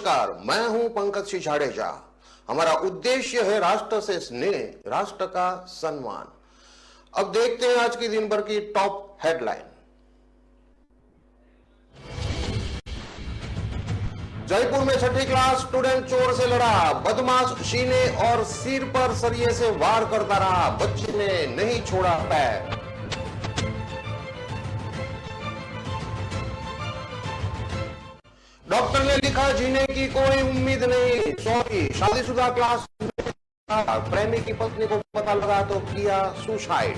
नमस्कार, मैं हूं पंकज सिंह जाडेजा। हमारा उद्देश्य है राष्ट्र से स्नेह, राष्ट्र का सम्मान। अब देखते हैं आज की दिन भर की टॉप हेडलाइन। जयपुर में छठी क्लास स्टूडेंट चोर से लड़ा, बदमाश सीने और सिर पर सरिये से वार करता रहा, बच्चे ने नहीं छोड़ा पैर। डॉक्टर ने लिखा जीने की कोई उम्मीद नहीं, सॉरी। शादीशुदा क्लास प्रेमी की पत्नी को पता लगा तो किया सुसाइड।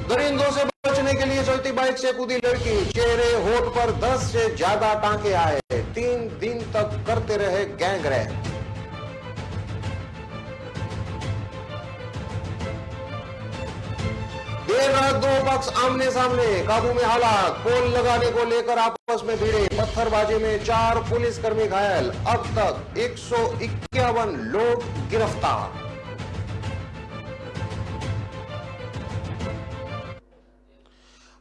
दरिंदों से बचने के लिए चलती बाइक से कूदी लड़की, चेहरे होठ पर 10 से ज्यादा टांके आए, 3 दिन तक करते रहे गैंगरेप। देर रात दो पक्ष आमने सामने, काबू में हालात, पोल लगाने को लेकर आपस में भिड़े, पत्थरबाजी में 4 पुलिसकर्मी घायल, अब तक 151 लोग गिरफ्तार।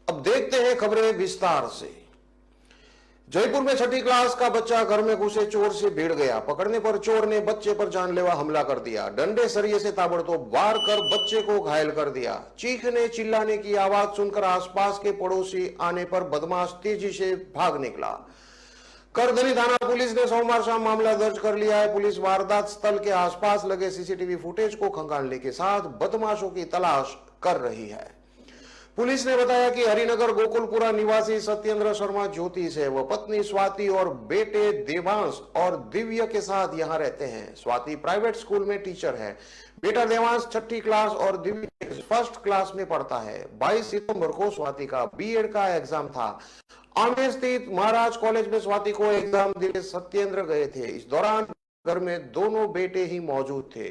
अब देखते हैं खबरें विस्तार से। जयपुर में छठी क्लास का बच्चा घर में घुसे चोर से भिड़ गया। पकड़ने पर चोर ने बच्चे पर जानलेवा हमला कर दिया, डंडे सरिये से ताबड़तोड़ वार कर बच्चे को घायल कर दिया। चीखने चिल्लाने की आवाज सुनकर आसपास के पड़ोसी आने पर बदमाश तेजी से भाग निकला। करधनी थाना पुलिस ने सोमवार शाम मामला दर्ज कर लिया है। पुलिस वारदात स्थल के आसपास लगे सीसीटीवी फुटेज को खंगालने के साथ बदमाशों की तलाश कर रही है। पुलिस ने बताया कि हरिनगर गोकुलपुरा निवासी सत्येंद्र शर्मा ज्योतिष है। वह पत्नी स्वाति और बेटे देवांश और दिव्य के साथ यहां रहते हैं। स्वाति प्राइवेट स्कूल में टीचर है। बेटा देवांश छठी क्लास और दिव्य फर्स्ट क्लास में पढ़ता है। 22 सितंबर को स्वाति का बीएड का एग्जाम था। आमेर स्थित महाराज कॉलेज में स्वाति को एग्जाम देने सत्येंद्र गए थे। इस दौरान घर में दोनों बेटे ही मौजूद थे।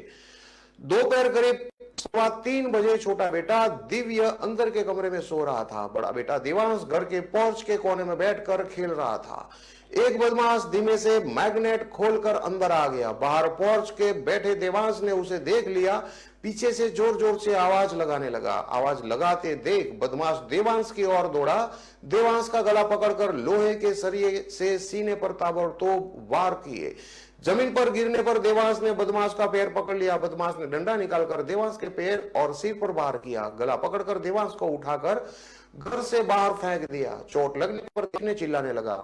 दोपहर करीब 3:15 बजे छोटा बेटा दिव्य अंदर के कमरे में सो रहा था। बड़ा बेटा देवांश घर के पोर्च के कोने में बैठकर खेल रहा था। एक बदमाश धीमे से मैग्नेट खोलकर अंदर आ गया। बाहर पोर्च के बैठे देवांश ने उसे देख लिया। पीछे से जोर जोर से आवाज लगाने लगा। आवाज लगाते देख बदमाश देवांश की ओर दौड़ा। देवांश का गला पकड़कर लोहे के सरिये से सीने पर ताबड़तोड़ वार किए। जमीन पर गिरने पर देवांश ने बदमाश का पैर पकड़ लिया। बदमाश ने डंडा निकालकर देवांश के पैर और सिर पर वार किया। गला पकड़कर देवांश को उठाकर घर से बाहर फेंक दिया। चोट लगने पर देखने चिल्लाने लगा।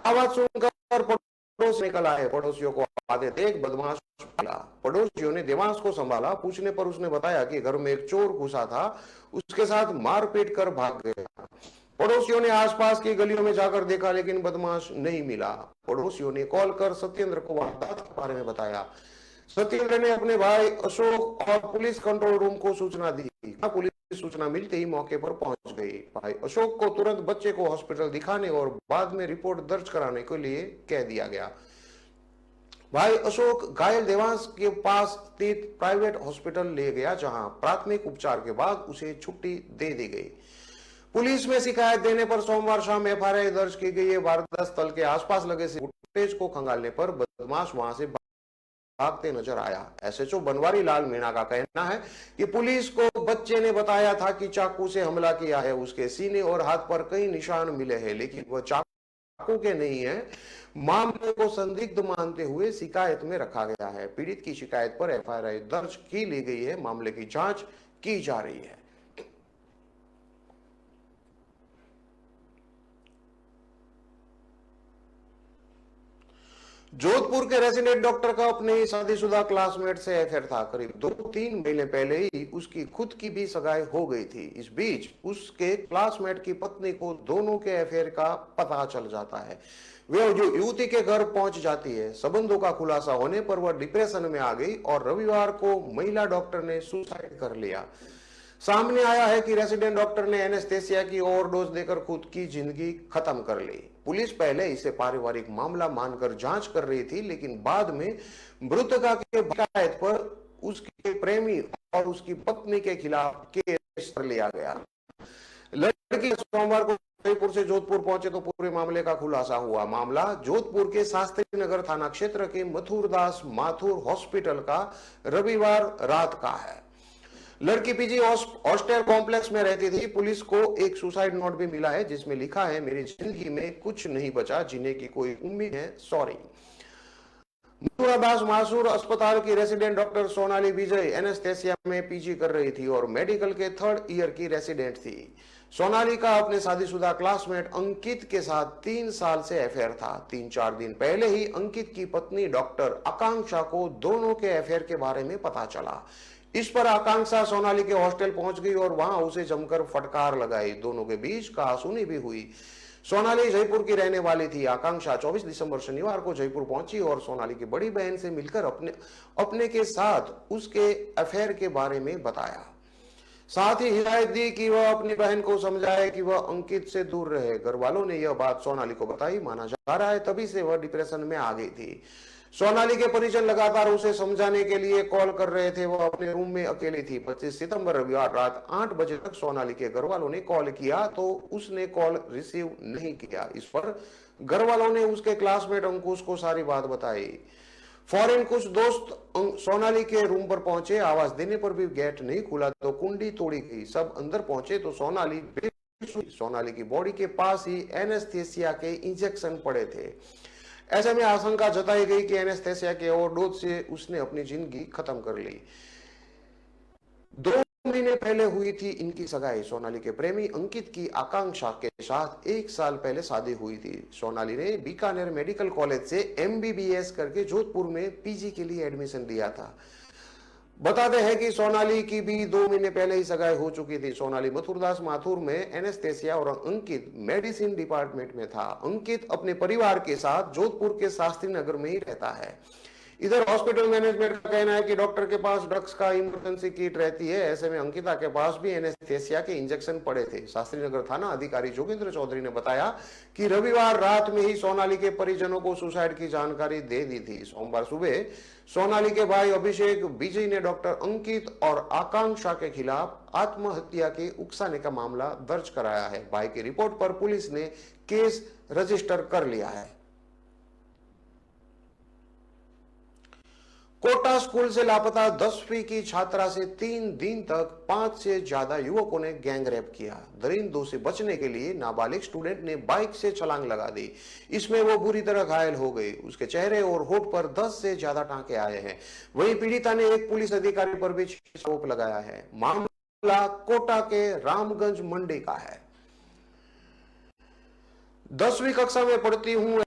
आवाज सुनकर पड़ोस निकल आए। पड़ोसियों को आते देख बदमाश मिला। पड़ोसियों ने देवांश को संभाला। पूछने पर उसने बताया कि घर में एक चोर घुसा था, उसके साथ मारपीट कर भाग गया। पड़ोसियों ने आसपास की गलियों में जाकर देखा लेकिन बदमाश नहीं मिला। पड़ोसियों ने कॉल कर सत्येंद्र को वारदात के बारे में बताया। सत्येंद्र ने अपने भाई अशोक और पुलिस कंट्रोल रूम को सूचना दी। पुलिस सूचना मिलते ही मौके पर पहुंच गई। भाई अशोक को तुरंत बच्चे को हॉस्पिटल दिखाने और बाद में रिपोर्ट दर्ज कराने के लिए कह दिया गया। भाई अशोक घायल देवांश के पास स्थित प्राइवेट हॉस्पिटल ले गया, जहां प्राथमिक उपचार के बाद उसे छुट्टी दे दी गई। पुलिस में शिकायत देने पर सोमवार शाम एफआईआर दर्ज की गई है। वारदात स्थल के आसपास लगे फुटेज को खंगालने पर बदमाश वहां से भागते नजर आया। एसएचओ बनवारी लाल मीणा का कहना है कि पुलिस को बच्चे ने बताया था कि चाकू से हमला किया है। उसके सीने और हाथ पर कई निशान मिले हैं, लेकिन वह चाकू के नहीं है। मामले को संदिग्ध मानते हुए शिकायत में रखा गया है। पीड़ित की शिकायत पर एफआईआर दर्ज की ली गई है। मामले की जांच की जा रही है। जोधपुर के रेजिडेंट डॉक्टर का अपने ही शादीशुदा क्लासमेट से अफेयर था। करीब 2-3 महीने पहले ही उसकी खुद की भी सगाई हो गई थी। इस बीच उसके क्लासमेट की पत्नी को दोनों के अफेयर का पता चल जाता है। वह जो युवती के घर पहुंच जाती है। संबंधों का खुलासा होने पर वह डिप्रेशन में आ गई और रविवार को महिला डॉक्टर ने सुसाइड कर लिया। सामने आया है कि रेजिडेंट डॉक्टर ने एनेस्थेसिया की ओवरडोज देकर खुद की जिंदगी खत्म कर ली। पुलिस पहले इसे पारिवारिक मामला मानकर जांच कर रही थी, लेकिन बाद में मृतका के शिकायत पर उसके प्रेमी और उसकी पत्नी के खिलाफ केस कर लिया गया। लड़की सोमवार को जयपुर से जोधपुर पहुंचे तो पूरे मामले का खुलासा हुआ। मामला जोधपुर के शास्त्री नगर थाना क्षेत्र के मथुरदास माथुर हॉस्पिटल का रविवार रात का है। लड़की पीजी हॉस्टल कॉम्प्लेक्स में रहती थी। पुलिस को एक सुसाइड नोट भी मिला है जिसमें लिखा है, मेरी जिंदगी में कुछ नहीं बचा, जीने की कोई उम्मीद है, सॉरी। मथुरादास मासूर अस्पताल की रेसिडेंट डॉक्टर सोनाली विजय एनेस्थेसिया में पीजी कर रही थी और मेडिकल के 3rd ईयर की रेसिडेंट थी। सोनाली का अपने शादीशुदा क्लासमेट अंकित के साथ 3 साल से अफेयर था। 3-4 दिन पहले ही अंकित की पत्नी डॉक्टर आकांक्षा को दोनों के अफेयर के बारे में पता चला। इस पर आकांक्षा सोनाली के हॉस्टल पहुंच गई और वहां उसे जमकर फटकार लगाई। दोनों के बीच कहासुनी भी हुई। सोनाली जयपुर की रहने वाली थी। आकांक्षा 24 दिसंबर शनिवार को जयपुर पहुंची और सोनाली की बड़ी बहन से मिलकर अपने के साथ उसके अफेयर के बारे में बताया। साथ ही हिदायत दी कि वह अपनी बहन को समझाए कि वह अंकित से दूर रहे। घर वालों ने यह बात सोनाली को बताई। माना जा रहा है तभी से वह डिप्रेशन में आ गई थी। सोनाली के परिजन लगातार उसे समझाने के लिए कॉल कर रहे थे। वह अपने रूम में अकेली थी। 25 सितंबर रविवार रात 8 बजे तक सोनाली के घर वालों ने कॉल किया तो उसने कॉल रिसीव नहीं किया। इस पर घर वालों ने उसके क्लासमेट अंकुश को सारी बात बताई। फौरन कुछ दोस्त सोनाली के रूम पर पहुंचे। आवाज देने पर भी गेट नहीं खुला तो कुंडी तोड़ी गई। सब अंदर पहुंचे तो सोनाली की बॉडी के पास ही एनेस्थेसिया के इंजेक्शन पड़े थे। ऐसे में आशंका जताई गई कि एनेस्थेसिया के ओवरडोज से उसने अपनी जिंदगी खत्म कर ली। 2 महीने पहले हुई थी इनकी सगाई। सोनाली के प्रेमी अंकित की आकांक्षा के साथ 1 साल पहले शादी हुई थी। सोनाली ने बीकानेर मेडिकल कॉलेज से MBBS करके जोधपुर में पीजी के लिए एडमिशन लिया था। बताते हैं कि सोनाली की भी 2 महीने पहले ही सगाई हो चुकी थी। सोनाली मथुरदास माथुर में एनेस्थेसिया और अंकित मेडिसिन डिपार्टमेंट में था। अंकित अपने परिवार के साथ जोधपुर के शास्त्री नगर में ही रहता है। इधर हॉस्पिटल मैनेजमेंट का कहना है कि डॉक्टर के पास ड्रग्स का इमरजेंसी किट रहती है। ऐसे में अंकिता के पास भी एनेस्थेसिया के इंजेक्शन पड़े थे। शास्त्री नगर थाना अधिकारी जोगिंद्र चौधरी ने बताया कि रविवार रात में ही सोनाली के परिजनों को सुसाइड की जानकारी दे दी थी। सोमवार सुबह सोनाली के भाई अभिषेक विजय ने डॉक्टर अंकित और आकांक्षा के खिलाफ आत्महत्या के उकसाने का मामला दर्ज कराया है। भाई की रिपोर्ट पर पुलिस ने केस रजिस्टर कर लिया है। कोटा स्कूल से लापता 10वीं की छात्रा से 3 दिन तक 5 से ज्यादा युवकों ने गैंग रेप किया। दरिंदों से बचने के लिए नाबालिग स्टूडेंट ने बाइक से छलांग लगा दी। इसमें वो बुरी तरह घायल हो गई। उसके चेहरे और होठ पर 10 से ज्यादा टांके आए हैं। वहीं पीड़िता ने एक पुलिस अधिकारी पर भी आरोप लगाया है। मामला कोटा के रामगंज मंडी का है। 10वीं कक्षा में पढ़ती हूं।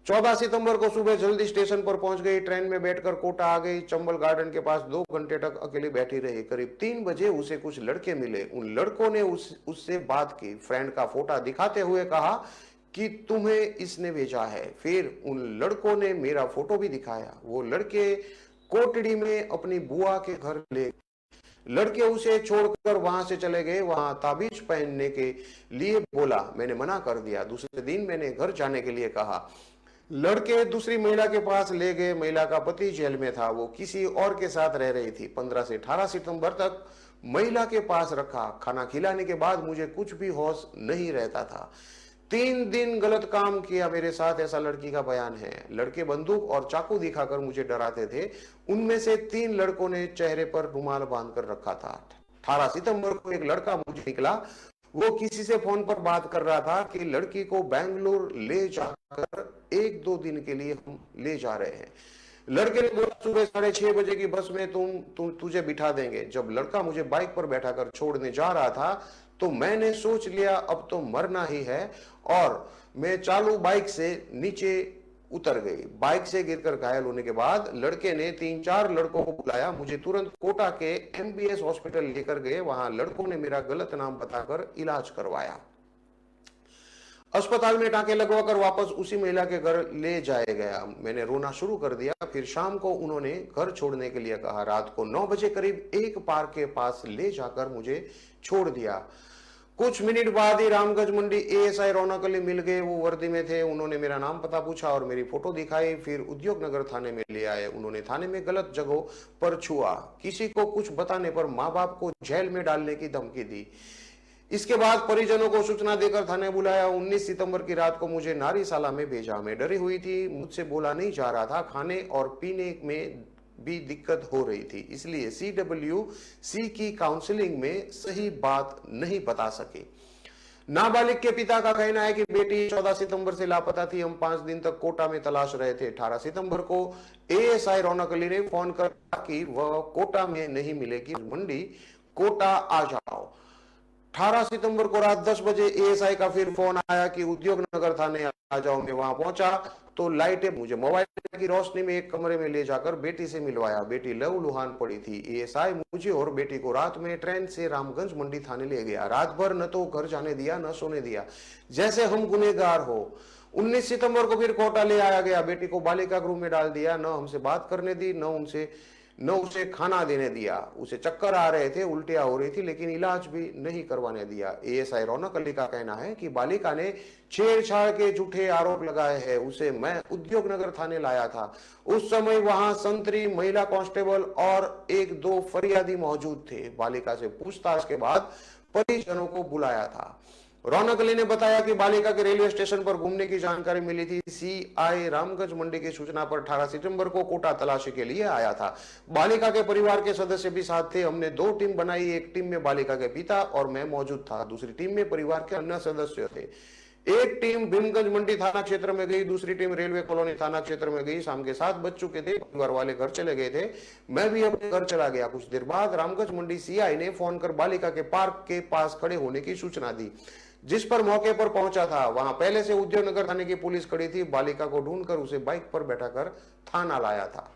14 सितंबर को सुबह जल्दी स्टेशन पर पहुंच गई। ट्रेन में बैठकर कोटा आ गई। चंबल गार्डन के पास 2 घंटे तक अकेली बैठी रही। करीब 3 बजे उसे कुछ लड़के मिले। उन लड़कों ने उससे बात की। फ्रेंड का फोटो दिखाते हुए कहा कि तुम्हें इसने भेजा है। फिर उन लड़कों ने मेरा फोटो भी दिखाया। वो लड़के कोटड़ी में अपनी बुआ के घर ले लड़के उसे छोड़कर वहां से चले गए। वहां ताबीज पहनने के लिए बोला। मैंने मना कर दिया। दूसरे दिन मैंने घर जाने के लिए कहा। लड़के दूसरी महिला के पास ले गए। महिला का पति जेल में था। वो किसी और के साथ रह रही थी। 15 से 18 सितंबर तक महिला के पास रखा। खाना खिलाने के बाद मुझे कुछ भी होश नहीं रहता था। 3 दिन गलत काम किया मेरे साथ, ऐसा लड़की का बयान है। लड़के बंदूक और चाकू दिखाकर मुझे डराते थे। उनमें से 3 लड़कों ने चेहरे पर रुमाल बांधकर रखा था। 18 सितंबर को एक लड़का मुझे निकला। वो किसी से फोन पर बात कर रहा था कि लड़की को बेंगलुरु ले जाकर 1-2 दिन के लिए हम ले जा रहे हैं। लड़के ने बोला सुबह 6:30 बजे की बस में तुझे बिठा देंगे। जब लड़का मुझे बाइक पर बैठाकर छोड़ने जा रहा था तो मैंने सोच लिया अब तो मरना ही है और मैं चालू बाइक से नीचे उतर गई। बाइक से गिरकर घायल होने के बाद लड़के ने 3-4 लड़कों को बुलाया। मुझे तुरंत कोटा के MBS हॉस्पिटल लेकर गए। वहां लड़कों ने मेरा गलत नाम बताकर इलाज करवाया। अस्पताल में टांके लगवाकर वापस उसी महिला के घर ले जाया गया। मैंने रोना शुरू कर दिया। फिर शाम को उन्होंने घर छोड़ने के लिए कहा। रात को 9 बजे करीब एक पार्क के पास ले जाकर मुझे छोड़ दिया। कुछ मिनट बाद ही रामगंज मंडी ASI रौनक अली मिल गए। वो वर्दी में थे। उन्होंने मेरा नाम पता पूछा और मेरी फोटो दिखाई। फिर उद्योग नगर थाने में ले आए। उन्होंने थाने में गलत जगहों पर छुआ। किसी को कुछ बताने पर माँ बाप को जेल में डालने की धमकी दी। इसके बाद परिजनों को सूचना देकर थाने बुलाया। 19 सितंबर की रात को मुझे नारीशाला में भेजा। मैं डरी हुई थी। मुझसे बोला नहीं जा रहा था। खाने और पीने में भी दिक्कत हो रही थी, इसलिए CWC की काउंसलिंग में सही बात नहीं बता सके। नाबालिग के पिता का कहना है कि बेटी 14 सितंबर से लापता थी। हम 5 दिन तक कोटा में तलाश रहे थे। 18 सितंबर को ASI रौनक अली ने फोन कर कि वह कोटा में नहीं मिलेगी, मंडी कोटा आ जाओ। 18 सितंबर को रात 10 बजे ASI का फिर फोन आया कि उद्योग नगर थाने आ जाओ। मैं वहां पहुंचा तो लाइटें, मुझे मोबाइल की रोशनी में एक कमरे में ले जाकर बेटी से मिलवाया। बेटी लहूलुहान पड़ी थी। ASI मुझे और बेटी को रात में ट्रेन से रामगंज मंडी थाने ले गया। रात भर न तो घर जाने दिया न सोने दिया, जैसे हम गुनहगार हो। 19 सितंबर को फिर कोटा ले आया गया। बेटी को बालिका गृह में डाल दिया। न हमसे बात करने दी, न उसे खाना देने दिया। उसे चक्कर आ रहे थे, उल्टियां हो रही थी, लेकिन इलाज भी नहीं करवाने दिया। ASI रौनक अली का कहना है कि बालिका ने छेड़छाड़ के झूठे आरोप लगाए हैं। उसे मैं उद्योग नगर थाने लाया था। उस समय वहां संतरी, महिला कांस्टेबल और 1-2 फरियादी मौजूद थे। बालिका से पूछताछ के बाद परिजनों को बुलाया था। रौनक अली ने बताया कि बालिका के रेलवे स्टेशन पर घूमने की जानकारी मिली थी। CI रामगंज मंडी की सूचना पर 18 सितंबर को कोटा तलाशी के लिए आया था। बालिका के परिवार के सदस्य भी साथ थे। हमने 2 टीम बनाई। एक टीम में बालिका के पिता और मैं मौजूद था। दूसरी टीम में परिवार के अन्य सदस्य थे। एक टीम भीमगंज मंडी थाना क्षेत्र में गई, दूसरी टीम रेलवे कॉलोनी थाना क्षेत्र में गई। शाम के 7 बज चुके थे। परिवार वाले घर चले गए थे। मैं भी अपने घर चला गया। कुछ देर बाद रामगंज मंडी CI ने फोन कर बालिका के पार्क के पास खड़े होने की सूचना दी, जिस पर मौके पर पहुंचा था। वहां पहले से उद्योग नगर थाने की पुलिस खड़ी थी। बालिका को ढूंढकर उसे बाइक पर बैठाकर थाना लाया था।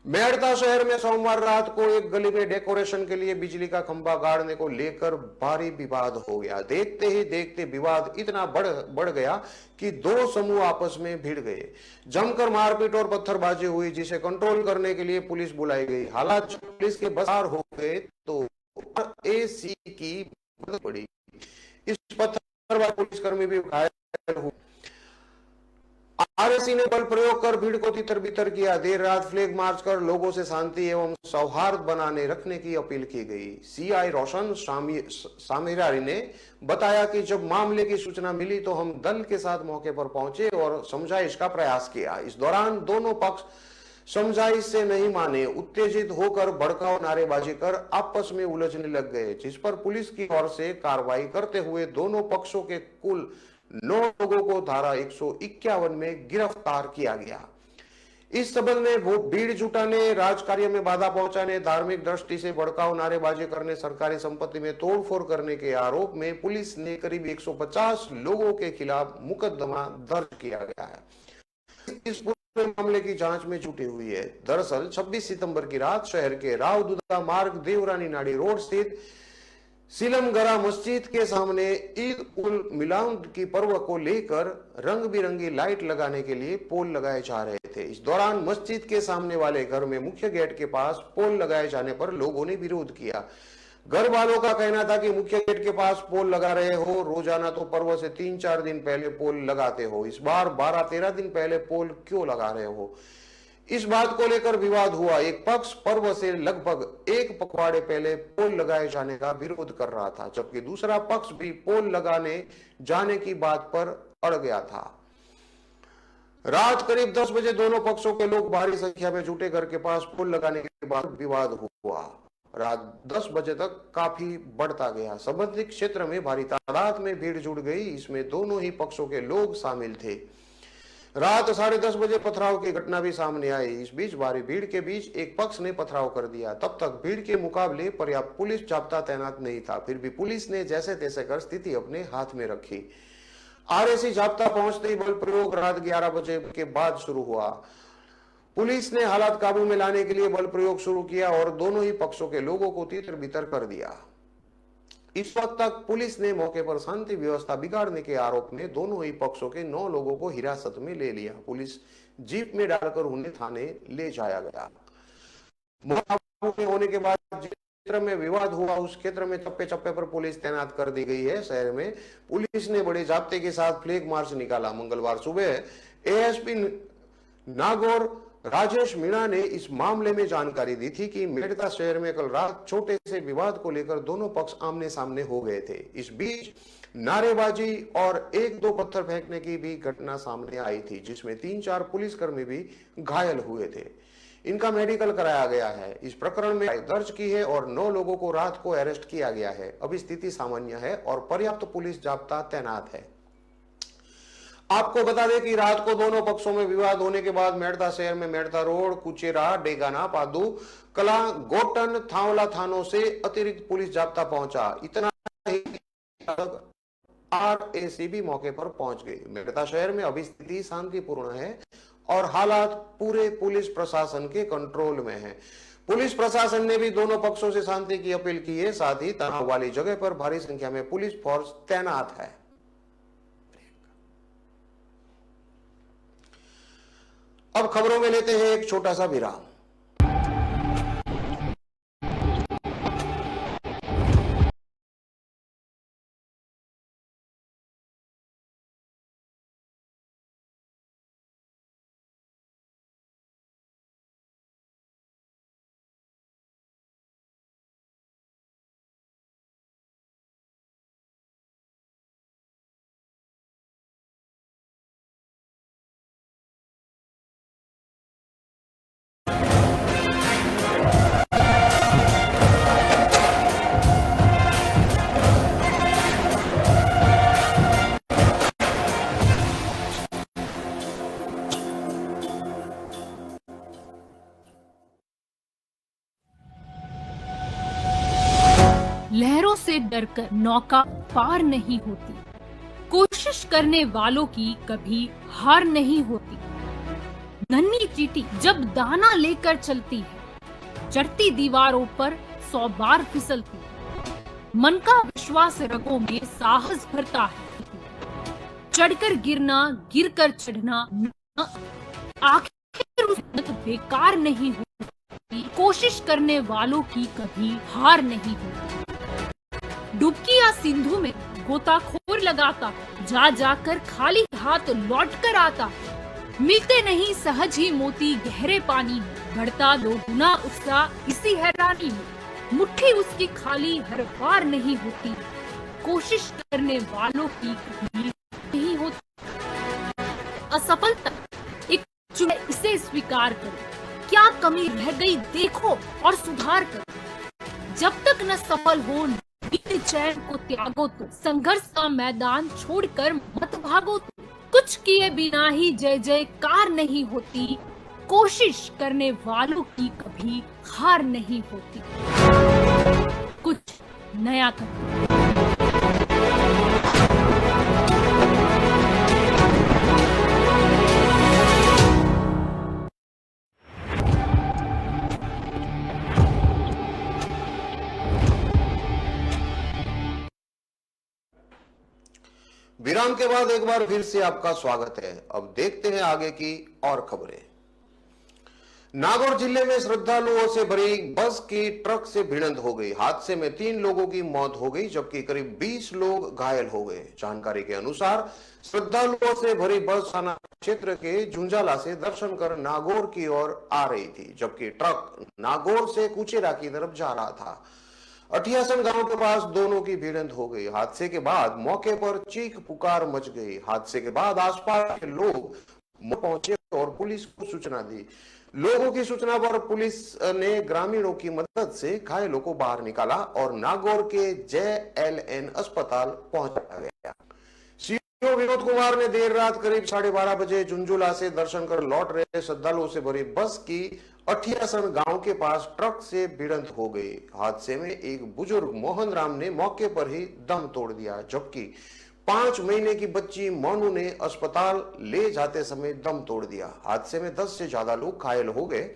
मेड़ता शहर में सोमवार रात को एक गली में डेकोरेशन के लिए बिजली का खंभा गाड़ने को लेकर भारी विवाद हो गया। देखते ही देखते विवाद इतना बढ़ गया कि 2 समूह आपस में भिड़ गए। जमकर मारपीट और पत्थरबाजी हुई, जिसे कंट्रोल करने के लिए पुलिस बुलाई गई। हालात पुलिस के बसार हो गए तो AC की मदद पड़ी। इस पत्थरबाजी पुलिसकर्मी भी घायल हुए। RSC ने बल प्रयोग कर भीड़ को तितर बितर किया। देर रात फ्लैग मार्च कर लोगों से शांति एवं सौहार्द बनाने रखने की अपील की गई। CI रोशन सामिरारी ने बताया कि जब मामले की सूचना मिली तो हम दल के साथ मौके पर पहुंचे और समझाइश का प्रयास किया। इस दौरान दोनों पक्ष समझाइश से नहीं माने, उत्तेजित होकर भड़काऊ नारेबाजी कर आपस में उलझने लग गए, जिस पर पुलिस की ओर से कार्रवाई करते हुए दोनों पक्षों के कुल 9 लोगों को धारा 151 में गिरफ्तार किया गया। इस संबंध में वो भीड़ जुटाने, राजकार्य में बाधा पहुंचाने, धार्मिक दृष्टि से भड़काऊ नारेबाजी करने, सरकारी संपत्ति में तोड़फोड़ करने के आरोप में पुलिस ने करीब 150 लोगों के खिलाफ मुकदमा दर्ज किया गया है। इस पूरे मामले की जांच में जुटी हुई है। दरअसल 26 सितंबर की रात शहर के रावदुदा मार्ग, देवरानी नाड़ी रोड स्थित सिलमगरा मस्जिद के सामने ईद उल मिलाद की पर्व को लेकर रंग बिरंगी लाइट लगाने के लिए पोल लगाए जा रहे थे। इस दौरान मस्जिद के सामने वाले घर में मुख्य गेट के पास पोल लगाए जाने पर लोगों ने विरोध किया। घर वालों का कहना था कि मुख्य गेट के पास पोल लगा रहे हो, रोजाना तो पर्व से 3-4 दिन पहले पोल लगाते हो, इस बार 12-13 दिन पहले पोल क्यों लगा रहे हो। इस बात को लेकर विवाद हुआ। एक पक्ष पर्व से लगभग 1 पखवाड़े पहले पोल लगाए जाने का विरोध कर रहा था, जबकि दूसरा पक्ष भी पोल लगाने जाने की बात पर अड़ गया था। रात करीब 10 बजे दोनों पक्षों के लोग भारी संख्या में जुटे। घर के पास पोल लगाने के बाद विवाद हुआ। रात 10 बजे तक काफी बढ़ता गया। संबंधित क्षेत्र में भारी तादाद में भीड़ जुड़ गई। इसमें दोनों ही पक्षों के लोग शामिल थे। रात 10:30 बजे पथराव की घटना भी सामने आई। इस बीच भारी भीड़ के बीच एक पक्ष ने पथराव कर दिया। तब तक भीड़ के मुकाबले पर्याप्त पुलिस जाब्ता तैनात नहीं था। फिर भी पुलिस ने जैसे तैसे कर स्थिति अपने हाथ में रखी। RSC जाब्ता पहुंचते ही बल प्रयोग रात 11 बजे के बाद शुरू हुआ। पुलिस ने हालात काबू में लाने के लिए बल प्रयोग शुरू किया और दोनों ही पक्षों के लोगों को तितर बितर कर दिया। इस वक्त तक पुलिस ने मौके पर शांति व्यवस्था बिगाड़ने के आरोप में दोनों ही पक्षों के 9 लोगों को हिरासत में ले लिया। पुलिस जीप में डालकर उन्हें थाने ले जाया गया। होने के बाद जिस क्षेत्र में विवाद हुआ उस क्षेत्र में चप्पे चप्पे पर पुलिस तैनात कर दी गई है। शहर में पुलिस ने बड़े जाब्ते के साथ फ्लैग मार्च निकाला। मंगलवार सुबह ASP नागौर राजेश मीणा ने इस मामले में जानकारी दी थी कि मेड़ता शहर में कल रात छोटे से विवाद को लेकर दोनों पक्ष आमने सामने हो गए थे। इस बीच नारेबाजी और एक दो पत्थर फेंकने की भी घटना सामने आई थी, जिसमें 3-4 पुलिसकर्मी भी घायल हुए थे। इनका मेडिकल कराया गया है। इस प्रकरण में दर्ज की है और 9 लोगों को रात को अरेस्ट किया गया है। अभी स्थिति सामान्य है और पर्याप्त पुलिस जाब्ता तैनात है। आपको बता दें कि रात को दोनों पक्षों में विवाद होने के बाद मेड़ता शहर में मेड़ता रोड, कुचेरा, डेगाना, पादू, कला, गोटन, थावला थानों से अतिरिक्त पुलिस जाब्ता पहुंचा। इतना ही RACB मौके पर पहुंच गई। मेड़ता शहर में अभी स्थिति शांतिपूर्ण है और हालात पूरे पुलिस प्रशासन के कंट्रोल में है। पुलिस प्रशासन ने भी दोनों पक्षों से शांति की अपील की है। साथ ही तनाव वाली जगह पर भारी संख्या में पुलिस फोर्स तैनात है। अब खबरों में लेते हैं एक छोटा सा विराम। लहरों से डरकर नौका पार नहीं होती, कोशिश करने वालों की कभी हार नहीं होती। नन्ही चींटी जब दाना लेकर चलती है, चढ़ती दीवारों पर 100 बार फिसलती है। मन का विश्वास रगों में साहस भरता है। चढ़कर गिरना, गिरकर चढ़ना, आखिर उस बेकार नहीं होती। कोशिश करने वालों की कभी हार नहीं होती। डुबकी या सिंधु में गोताखोर लगाता, जा जाकर खाली हाथ लौट कर आता। मिलते नहीं सहज ही मोती गहरे पानी में, बढ़ता दोगुना उत्साह इसी हैरानी में। मुट्ठी उसकी खाली हर बार नहीं होती, कोशिश करने वालों की कभी नहीं होती। असफलता एक चुने, इसे स्वीकार करो। क्या कमी रह गई देखो और सुधार करो। जब तक न सफल हो चैन को त्यागो तो, संघर्ष का मैदान छोड़कर मत भागो तो। कुछ किए बिना ही जय जयकार नहीं होती, कोशिश करने वालों की कभी हार नहीं होती। कुछ नया करो। विराम के बाद एक बार फिर से आपका स्वागत है। अब देखते हैं आगे की और खबरें। नागौर जिले में श्रद्धालुओं से भरी बस की ट्रक से भिड़ंत हो गई। हादसे में 3 लोगों की मौत हो गई, जबकि करीब 20 लोग घायल हो गए। जानकारी के अनुसार श्रद्धालुओं से भरी बस थाना क्षेत्र के झुंझाला से दर्शन कर नागौर की ओर आ रही थी, जबकि ट्रक नागौर से कुचेरा की तरफ जा रहा था। अठियासन गांव के पास दोनों की भिड़ंत हो गई। हादसे के बाद मौके पर चीख पुकार मच गई। हादसे के बाद आसपास के लोग पहुंचे और पुलिस को सूचना दी। लोगों की सूचना पर पुलिस ने ग्रामीणों की मदद से घायलों को बाहर निकाला और नागौर के JLN अस्पताल पहुंचाया गया। सीओ विनोद कुमार ने देर रात करीब 12:30 बजे झुंझुला से दर्शन कर लौट रहे श्रद्धालुओं से भरी बस की अठियासन गांव के पास ट्रक से भिड़ंत हो गई। हादसे में एक बुजुर्ग मोहन राम ने मौके पर ही दम तोड़ दिया, जबकि 5 महीने की बच्ची मोनू ने अस्पताल ले जाते समय दम तोड़ दिया। हादसे में 10 से ज्यादा लोग घायल हो गए।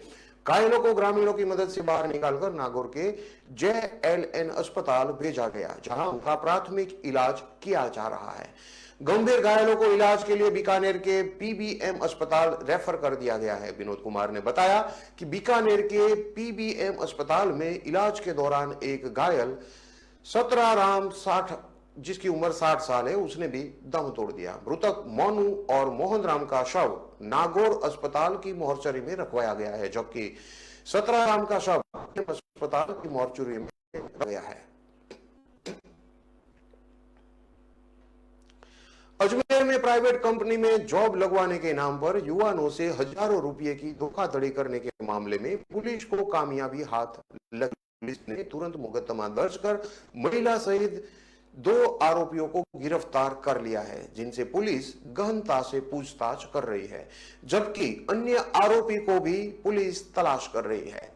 घायलों को ग्रामीणों की मदद से बाहर निकालकर नागौर के JLN अस्पताल भेजा गया, जहां उनका प्राथमिक इलाज किया जा रहा है। गंभीर घायलों को इलाज के लिए बीकानेर के PBM अस्पताल रेफर कर दिया गया है। विनोद कुमार ने बताया कि बीकानेर के PBM अस्पताल में इलाज के दौरान एक घायल 17 राम 60 जिसकी उम्र 60 साल है, उसने भी दम तोड़ दिया। मृतक मोनू और मोहन राम का शव नागौर अस्पताल की मोर्चरी में रखवाया गया है, जबकि 17 राम का शव अस्पताल की मोर्चरी में रखा गया है। अजमेर में प्राइवेट कंपनी में जॉब लगवाने के नाम पर युवाओं से हजारों रुपए की धोखाधड़ी करने के मामले में पुलिस को कामयाबी हाथ लगी। पुलिस ने तुरंत मुकदमा दर्ज कर महिला सहित 2 आरोपियों को गिरफ्तार कर लिया है, जिनसे पुलिस गहनता से पूछताछ कर रही है, जबकि अन्य आरोपी को भी पुलिस तलाश कर रही है।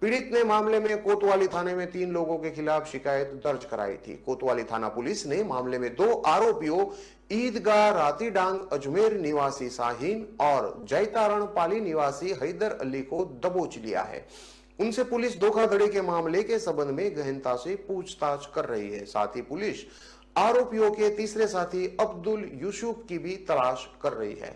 पीड़ित ने मामले में कोतवाली थाने में 3 लोगों के खिलाफ शिकायत दर्ज कराई थी। कोतवाली थाना पुलिस ने मामले में 2 आरोपियों ईदगाह रातीडांग अजमेर निवासी शाहीन और जैतारण पाली निवासी हैदर अली को दबोच लिया है। उनसे पुलिस धोखाधड़ी के मामले के संबंध में गहनता से पूछताछ कर रही है। साथ ही पुलिस आरोपियों के तीसरे साथी अब्दुल यूसुफ की भी तलाश कर रही है।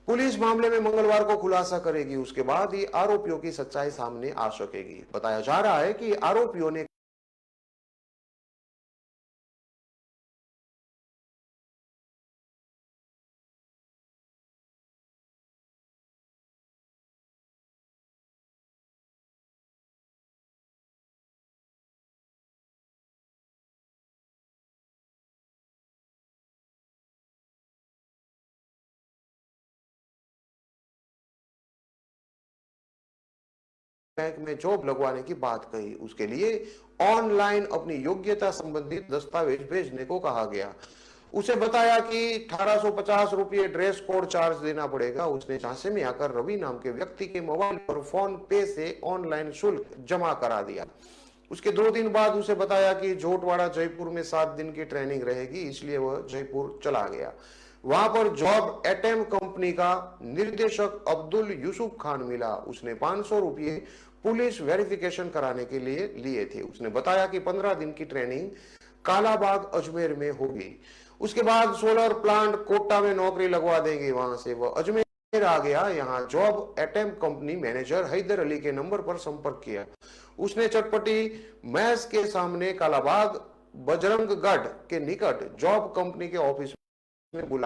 पुलिस मामले में मंगलवार को खुलासा करेगी, उसके बाद ही आरोपियों की सच्चाई सामने आ सकेगी। बताया जा रहा है कि आरोपियों ने बैंक में जॉब लगवाने की बात कही। उसके लिए ऑनलाइन अपनी योग्यता संबंधित दस्तावेज भेजने को कहा गया। उसे बताया कि 1850 रुपये ड्रेस कोड चार्ज देना पड़ेगा। उसने झांसे में आकर रवि नाम के व्यक्ति के मोबाइल पर फोन पे से ऑनलाइन शुल्क जमा करा दिया। उसके 2 दिन बाद उसे बताया कि जोटवाड़ा जयपुर में 7 दिन की ट्रेनिंग रहेगी, इसलिए वह जयपुर चला गया। वहां पर जॉब एटम कंपनी का निर्देशक अब्दुल यूसुफ खान मिला। उसने 500 रुपये पुलिस वेरिफिकेशन कराने के लिए लिए थे। उसने बताया कि 15 दिन की ट्रेनिंग कालाबाग अजमेर में होगी, उसके बाद सोलर प्लांट कोटा में नौकरी लगवा देंगे। वहां से वह अजमेर आ गया। यहाँ job Atom company manager Haidar Ali के नंबर पर संपर्क किया। उसने चटपटी मैस के सामने कालाबाग बजरंगगढ़ के निकट जॉब कंपनी के ऑफिस में बुला